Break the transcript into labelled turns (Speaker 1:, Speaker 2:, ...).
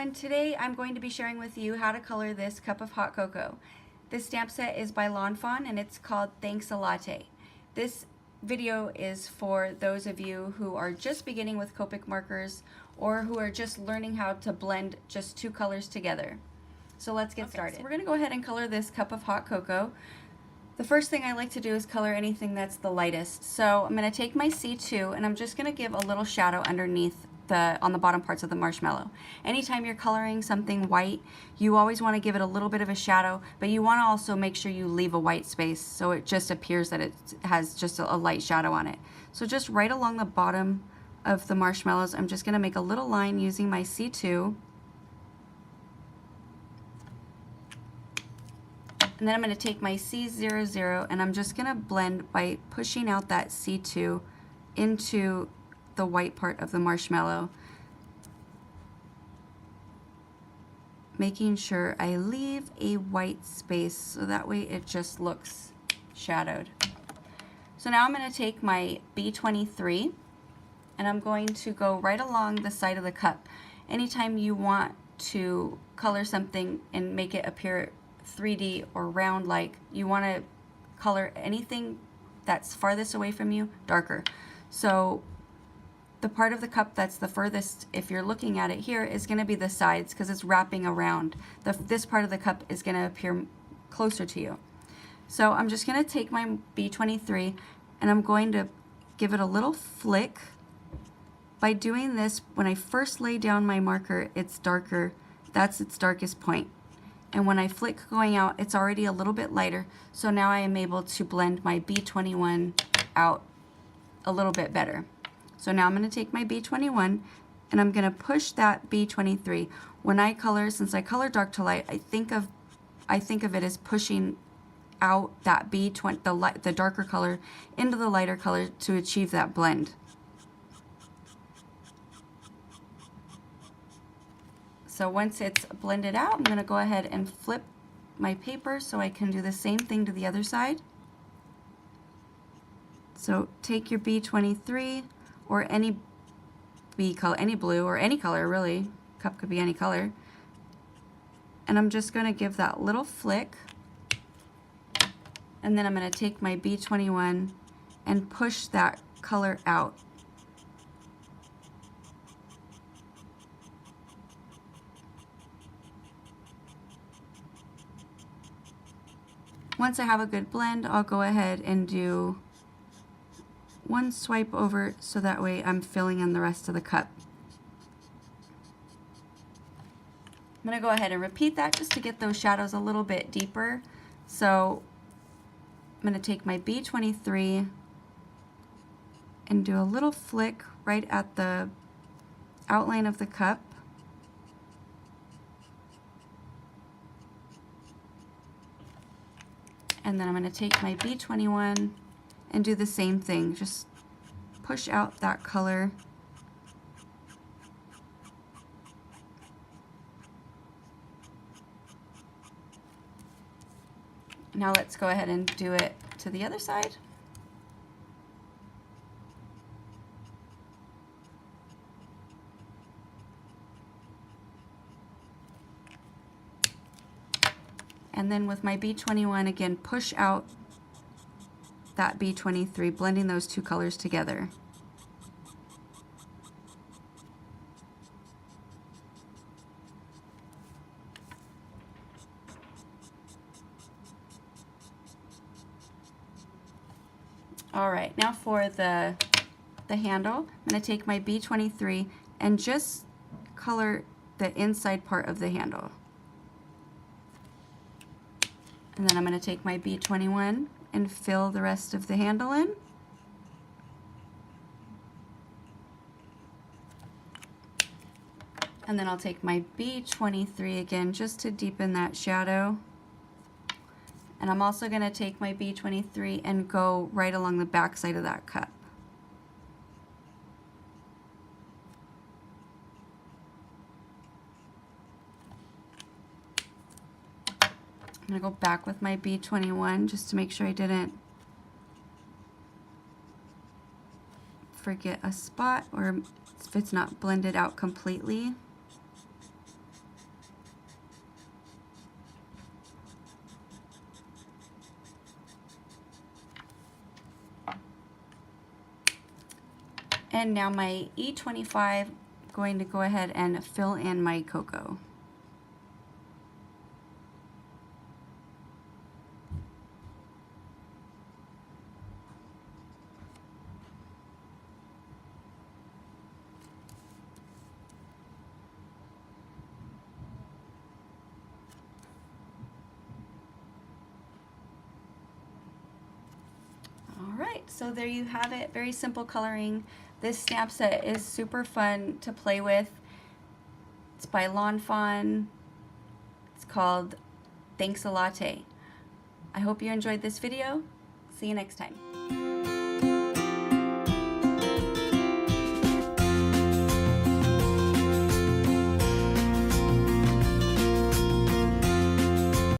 Speaker 1: everyone, today I'm going to be sharing with you how to color this cup of hot cocoa. This stamp set is by Fawn and it's called Thanks a Latte. This video is for those of you who are just beginning with Copic markers or who are just learning how to blend just two colors together. So let's get started. So we're going to go ahead and color this cup of hot cocoa. The first thing I like to do is color anything that's the lightest. So I'm going to take my C2 and I'm just going to give a little shadow underneath on the bottom parts of the marshmallow. Anytime you're coloring something white, you always want to give it a little bit of a shadow, but you want to also make sure you leave a white space so it just appears that it has just a light shadow on it. So just right along the bottom of the marshmallows, I'm just going to make a little line using my C2. And then I'm going to take my C00 and I'm just going to blend by pushing out that C2 into the white part of the marshmallow, making sure I leave a white space so that way it just looks shadowed. So now I'm going to take my B23 and I'm going to go right along the side of the cup. Anytime you want to color something and make it appear 3D or round like, you want to color anything that's farthest away from you darker. So the part of the cup that's the furthest, if you're looking at it here, is going to be the sides because it's wrapping around. This part of the cup is going to appear closer to you. So I'm just going to take my B23 and I'm going to give it a little flick. By doing this, when I first lay down my marker, it's darker. That's its darkest point. And when I flick going out, it's already a little bit lighter. So now I am able to blend my B21 out a little bit better. So now I'm going to take my B21 and I'm going to push that B23. When I color, since I color dark to light, I think of it as pushing out that B20, the darker color into the lighter color to achieve that blend. So once it's blended out, I'm going to go ahead and flip my paper so I can do the same thing to the other side. So take your B23 or any color, any blue or any color really, cup could be any color, and I'm just going to give that little flick, and then I'm going to take my B21 and push that color out. Once I have a good blend, I'll go ahead and do one swipe over so that way I'm filling in the rest of the cup. I'm going to go ahead and repeat that just to get those shadows a little bit deeper. So I'm going to take my B23 and do a little flick right at the outline of the cup. And then I'm going to take my B21 and do the same thing, just push out that color. Now let's go ahead and do it to the other side. And then with my B21 again, push out that B23, blending those two colors together. All right, now for the handle, I'm going to take my B23 and just color the inside part of the handle. And then I'm going to take my B21 and fill the rest of the handle in. And then I'll take my B23 again just to deepen that shadow. And I'm also going to take my B23 and go right along the back side of that cup. I'm going to go back with my B21 just to make sure I didn't forget a spot or if it's not blended out completely. And now my E25, going to go ahead and fill in my cocoa. Alright, so there you have it. Very simple coloring. This stamp set is super fun to play with. It's by Fawn. It's called Thanks a Latte. I hope you enjoyed this video. See you next time.